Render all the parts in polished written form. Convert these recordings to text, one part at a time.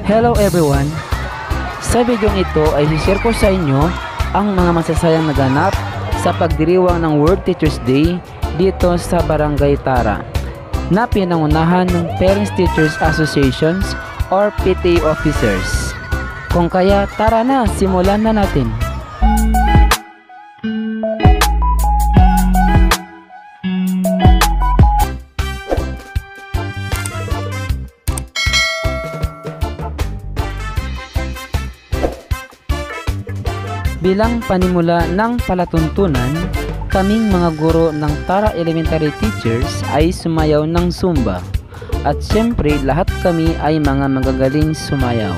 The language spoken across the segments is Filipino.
Hello everyone! Sa video ito ay share ko sa inyo ang mga masasayang naganap sa pagdiriwang ng World Teachers Day dito sa Barangay Tara na pinangunahan ng Parents Teachers Associations or PTA officers. Kung kaya tara na, simulan na natin. Bilang panimula ng palatuntunan, kaming mga guro ng Tara Elementary Teachers ay sumayaw ng Zumba. At syempre lahat kami ay mga magagaling sumayaw.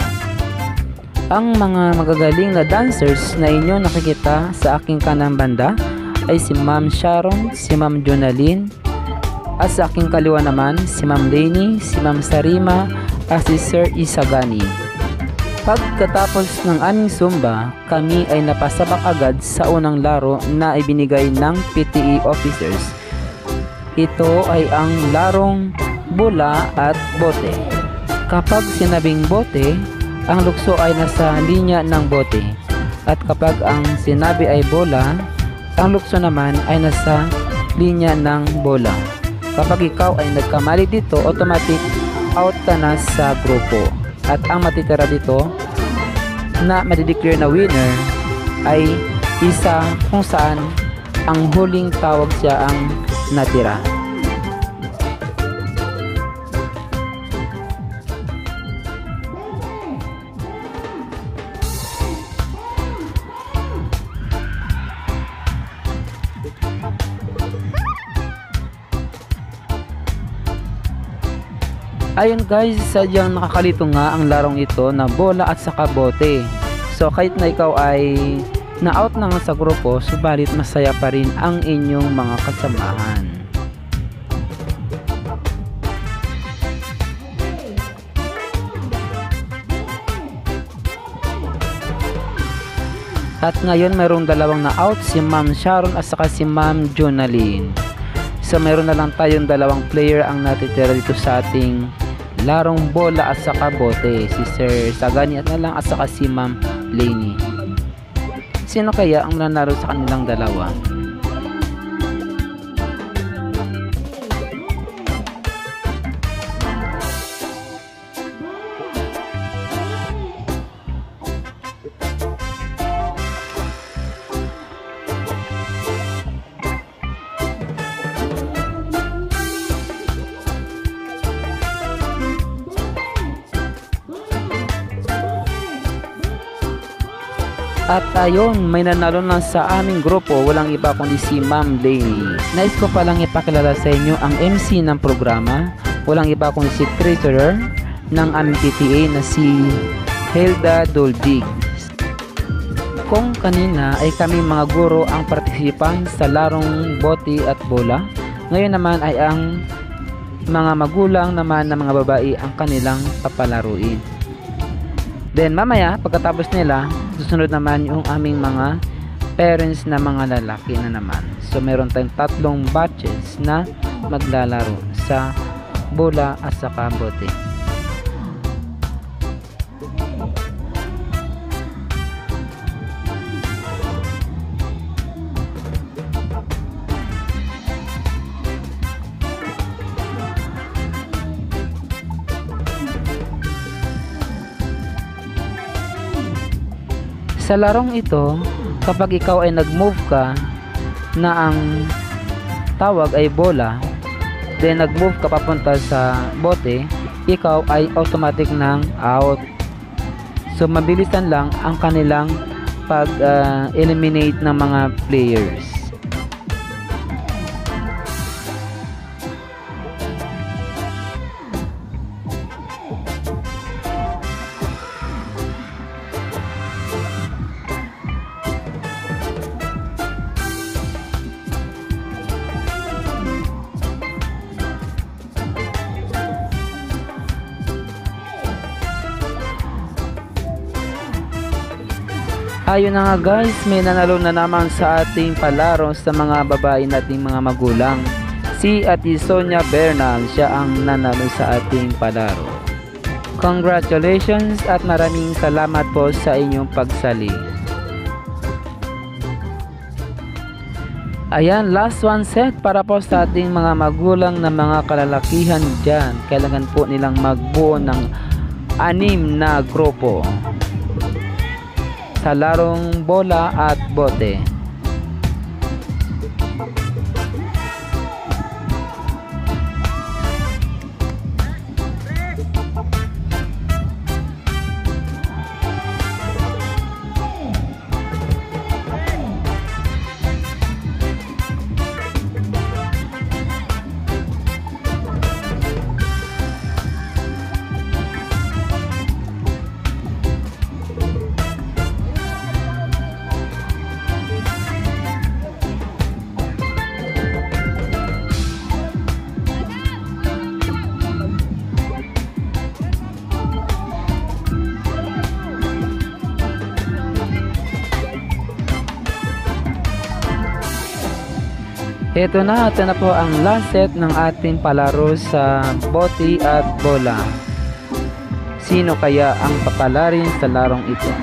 Ang mga magagaling na dancers na inyo nakikita sa aking kanang banda ay si Ma'am Sharon, si Ma'am Jonalyn, at sa aking kaliwa naman si Ma'am Lainey, si Ma'am Sarima, at si Sir Isagani. Pagkatapos ng aming Zumba, kami ay napasabak agad sa unang laro na ibinigay ng PTA officers. Ito ay ang larong bola at bote. Kapag sinabing bote, ang lukso ay nasa linya ng bote. At kapag ang sinabi ay bola, ang lukso naman ay nasa linya ng bola. Kapag ikaw ay nagkamali dito, automatic out ka na sa grupo. At ang matitira dito na madideclare na winner ay isa kung saan ang huling tawag siya ang natira. Ayun guys, sadyang nakakalito nga ang larong ito na bola at saka bote. So kahit na ikaw ay na-out na nga sa grupo, subalit masaya pa rin ang inyong mga kasamahan. At ngayon mayroong dalawang na-out, si Ma'am Sharon at saka si Ma'am Jonalyn. So mayroon na lang tayong dalawang player ang natitira dito sa ating larong bola at saka bote, si Sir Sagani at na lang at saka si Ma'am Lainey. Sino kaya ang mananalo sa kanilang dalawa? At ayun, may nanalo na sa aming grupo, walang iba kundi si Ma'am Lainey. Nais ko palang ipakilala sa inyo ang MC ng programa, walang iba kundi si Treasurer ng aming PTA na si Hilda Doldig. Kung kanina ay kami mga guro ang partisipan sa larong bote at bola, ngayon naman ay ang mga magulang naman na mga babae ang kanilang papalaruin. Then mamaya pagkatapos nila, susunod naman yung aming mga parents na mga lalaki na naman. So meron tayong tatlong batches na maglalaro sa bola at saka bote. Sa larong ito, kapag ikaw ay nag-move ka na ang tawag ay bola, then nag-move ka papunta sa bote, ikaw ay automatic ng out. So mabilisan lang ang kanilang pag-eliminate ng mga players. Ayun na nga guys, may nanalo na naman sa ating palaro sa mga babae nating mga magulang. Si Ate Sonia Bernal, siya ang nanalo sa ating palaro. Congratulations at maraming salamat po sa inyong pagsali. Ayan, last one set para po sa ating mga magulang na mga kalalakihan dyan. Kailangan po nilang magbuo ng 6 na grupo sa larong bola at bote. Ito na po ang last set ng ating palaro sa bote at bola. Sino kaya ang papalarin sa larong ito?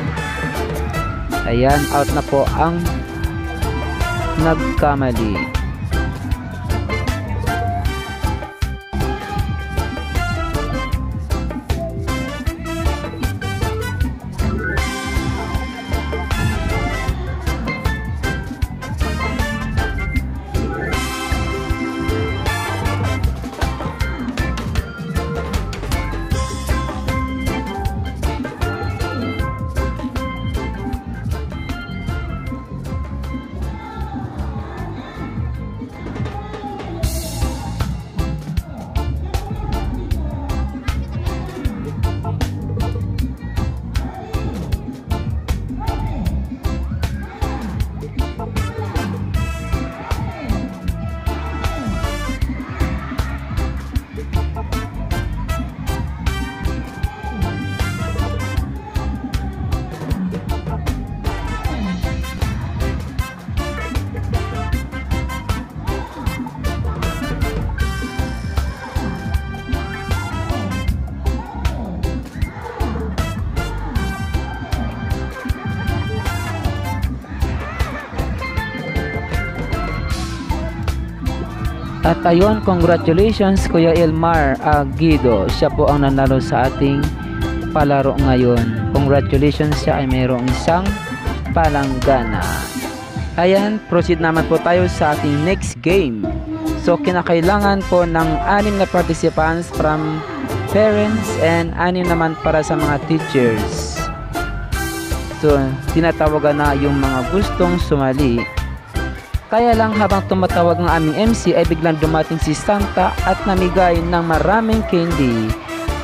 Ayan, out na po ang nagkamali. At ayun, congratulations Kuya Elmar Aguido. Siya po ang nanalo sa ating palaro ngayon. Congratulations, siya ay mayroong isang palanggana. Ayan, proceed naman po tayo sa ating next game. So kinakailangan po ng 6 na participants from parents and 6 naman para sa mga teachers. So tinatawagan na yung mga gustong sumali. Kaya lang habang tumatawag ng aming MC ay biglang dumating si Santa at namigay ng maraming candy.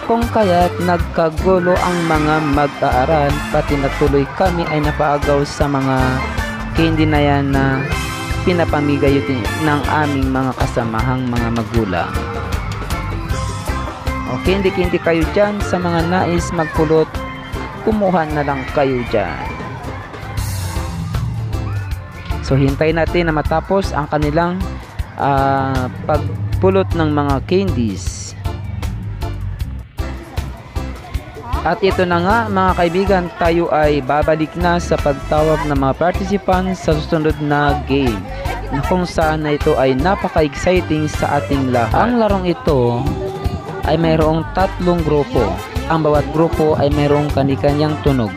Kung kaya't nagkagulo ang mga mag-aaral, pati natuloy kami ay napaagaw sa mga candy na yan na pinapamigay ng aming mga kasamahang mga magulang. O candy kayo dyan, sa mga nais magpulot, kumuha na lang kayo dyan. So hintayin natin na matapos ang kanilang pagpulot ng mga candies. At ito na nga mga kaibigan, tayo ay babalik na sa pagtawag ng mga participants sa susunod na game, na kung saan na ito ay napaka-exciting sa ating lahat. Ang larong ito ay mayroong 3 grupo. Ang bawat grupo ay mayroong kani-kanyang tunog.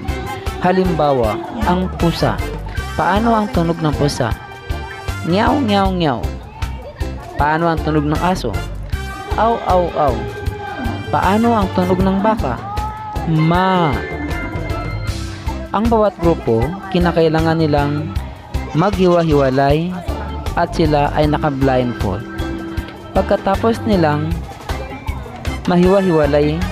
Halimbawa, ang pusa. Paano ang tunog ng pusa? Nyaw, nyaw, nyaw. Paano ang tunog ng aso? Aw, aw, aw. Paano ang tunog ng baka? Ma. Ang bawat grupo, kinakailangan nilang maghiwa-hiwalay at sila ay naka-blindfold. Pagkatapos nilang mahiwa-hiwalay,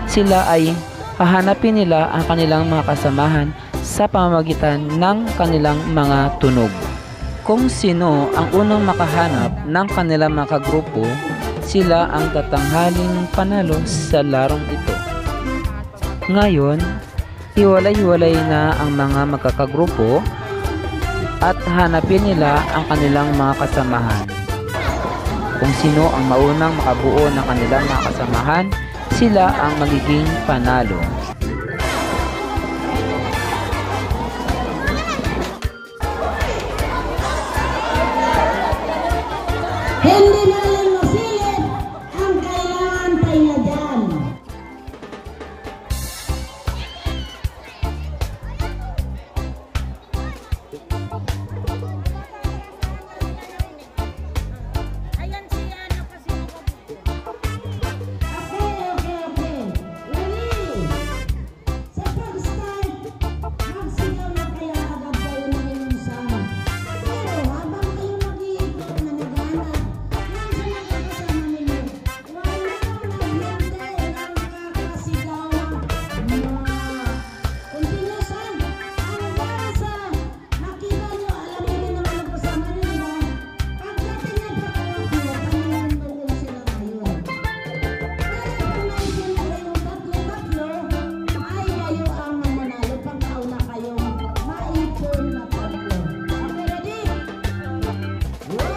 sila ay hahanapin nila ang kanilang mga kasamahan sa pamamagitan ng kanilang mga tunog. Kung sino ang unang makahanap ng kanilang mga kagrupo, sila ang tatanghaling panalo sa larong ito. Ngayon, hiwalay-hiwalay na ang mga magkakagrupo at hanapin nila ang kanilang mga kasamahan. Kung sino ang maunang makabuo ng kanilang mga kasamahan, sila ang magiging panalo. Hindi na lang masilip ang kailangan tayo dyan. Ayan si ano kasi Okay. Ready? Sa pag-start, magsigaw na kaya agad kayo ng inyong sound. Pero habang kayo mag-iikot na naghanap, minsan nakakasama ninyo, wala naghintay ng kakasigaw na continuously hanggang sa makita nyo, alamin nyo naman ang kasama nyo, di ba? Pagdating na pagkawag nyo, panunod sila ngayon. Kaya kung naisip nyo yung tatlo-tatlo, ay kayo ang mananalo pag nauna kayong maipon na tatlo. Okay, ready? 1,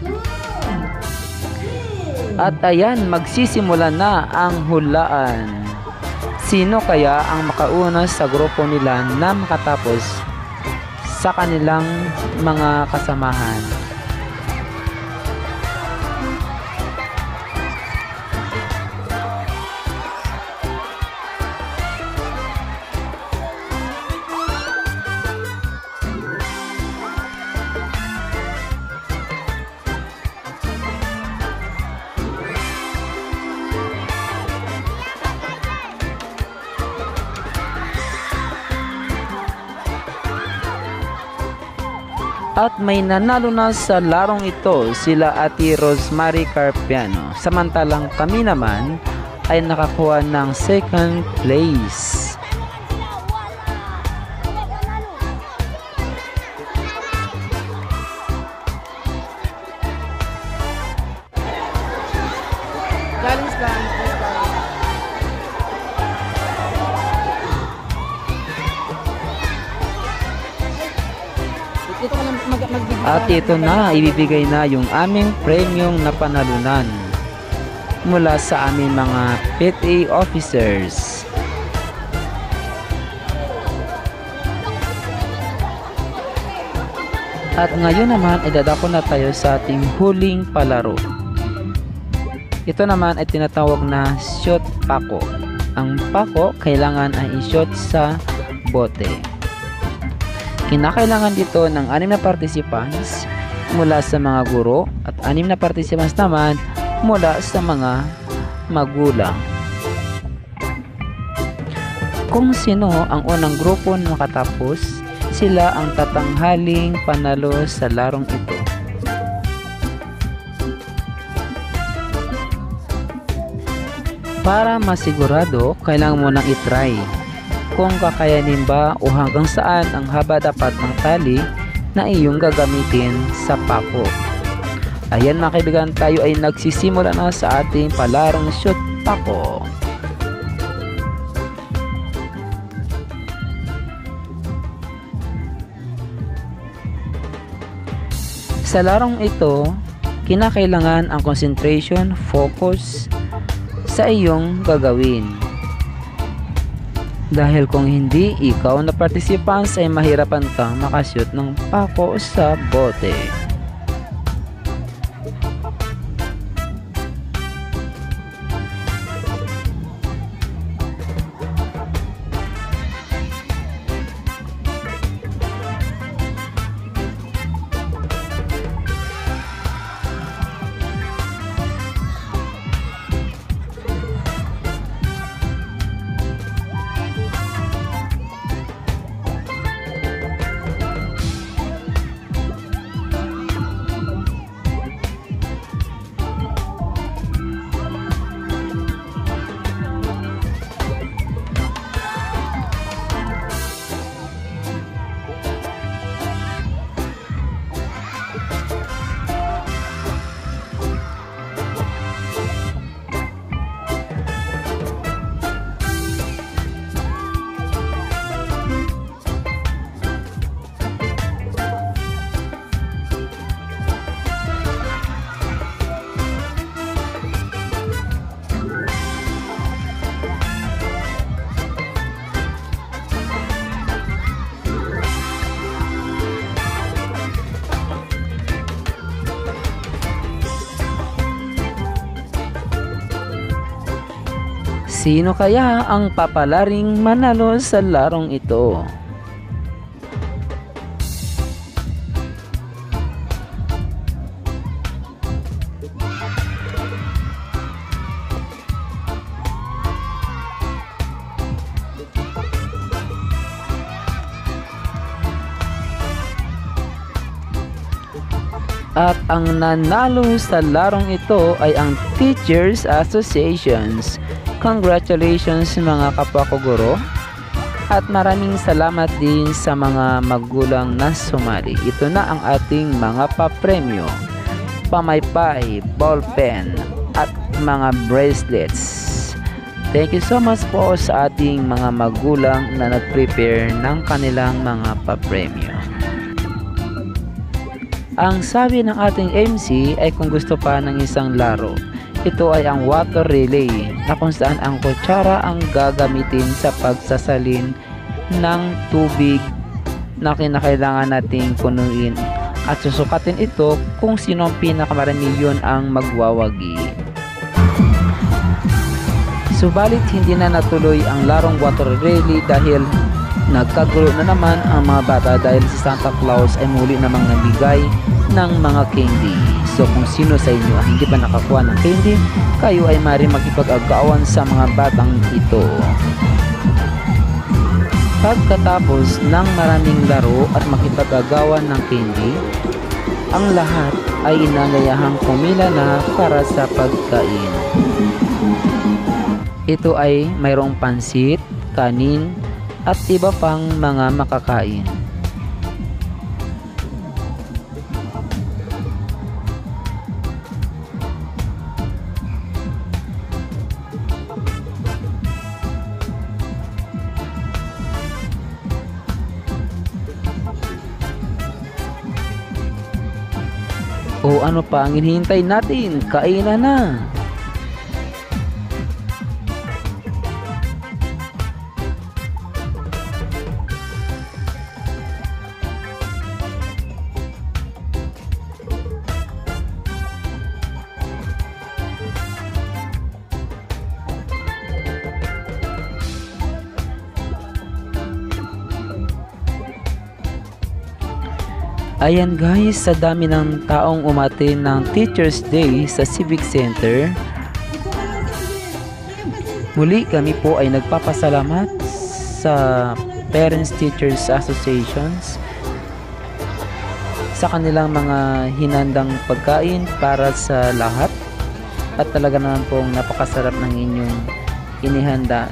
2, 3. At ayan, magsisimula na ang hulaan. Sino kaya ang makauna sa grupo nila na makatapos sa kanilang mga kasamahan? At may nanalo na sa larong ito sila Ate Rosemary Carpiano. Samantalang kami naman ay nakakuha ng second place. At ito na, ibibigay na yung aming premium na panalunan mula sa aming mga PTA officers. At ngayon naman ay dadako na tayo sa ating huling palaro. Ito naman ay tinatawag na shot pako. Ang pako kailangan ay i-shot sa bote. Kinakailangan dito ng 6 na participants mula sa mga guro at 6 na participants naman mula sa mga magulang. Kung sino ang unang grupo na makatapos, sila ang tatanghaling panalo sa larong ito. Para masigurado, kailangan mo nang itry kung kakayanin ba o hanggang saan ang haba dapat ng tali na iyong gagamitin sa pako. Ayan mga kaibigan, tayo ay nagsisimula na sa ating palarong shoot pako. Sa larong ito, kinakailangan ang concentration, focus sa iyong gagawin. Dahil kung hindi, ikaw na participants ay mahirapan kang makashoot ng pako sa bote. Sino kaya ang papalaring manalo sa larong ito? At ang nanalo sa larong ito ay ang Teachers Associations. Congratulations mga kapwa ko guro. At maraming salamat din sa mga magulang na sumali. Ito na ang ating mga papremyo. Pamaypay, ballpen, at mga bracelets. Thank you so much po sa ating mga magulang na nag-prepare ng kanilang mga papremyo. Ang sabi ng ating MC ay kung gusto pa ng isang laro, ito ay ang water relay na kung saan ang kutsara ang gagamitin sa pagsasalin ng tubig na kinakailangan nating punuin at susukatin ito kung sino ang pinakamarami yun ang magwawagi. Subalit hindi na natuloy ang larong water relay dahil nagkagulo na naman ang mga bata dahil si Santa Claus ay muli namang nabigay ng mga candy. So kung sino sa inyo ay hindi pa nakakuha ng candy, kayo ay maaari makipag-agawan sa mga batang ito. Pagkatapos ng maraming laro at makipag-agawan ng candy, ang lahat ay inanayahang pumila na para sa pagkain. Ito ay mayroong pansit, kanin, at iba pang mga makakain. O ano pa ang hinihintay natin? Kainan na! Ayan guys, sa dami ng taong umatin ng Teachers Day sa Civic Center, muli kami po ay nagpapasalamat sa Parents Teachers Associations sa kanilang mga hinandang pagkain para sa lahat at talaga naman pong napakasarap ng inyong inihanda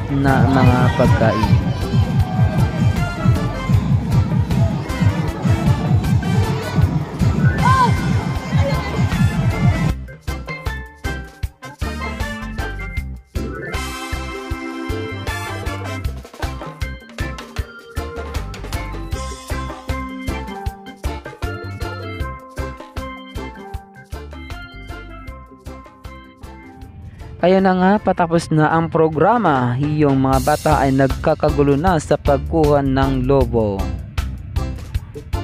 na mga pagkain. Ayun na nga, patapos na ang programa. Yung mga bata ay nagkakagulo na sa pagkuha ng lobo.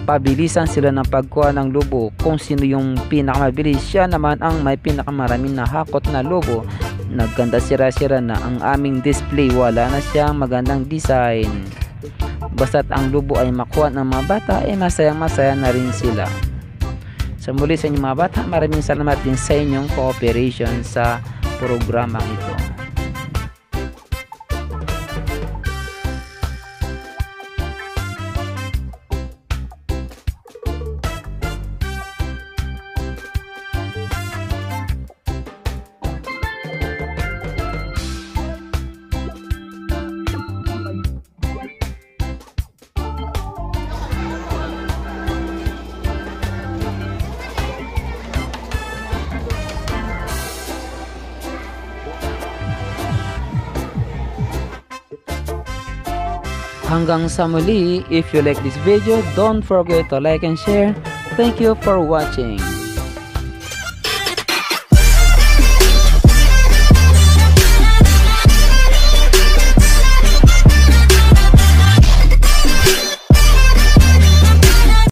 Pabilisan sila ng pagkuha ng lobo. Kung sino yung pinakamabilis, siya naman ang may pinakamaraming nahakot na lobo. Nagganda sira-sira na ang aming display. Wala na siyang magandang design. Basta't ang lobo ay makuha ng mga bata, ay masayang-masaya na rin sila. So muli sa inyong mga bata, maraming salamat din sa inyong cooperation sa programang ito. Hanggang sa muli, if you like this video, don't forget to like and share. Thank you for watching.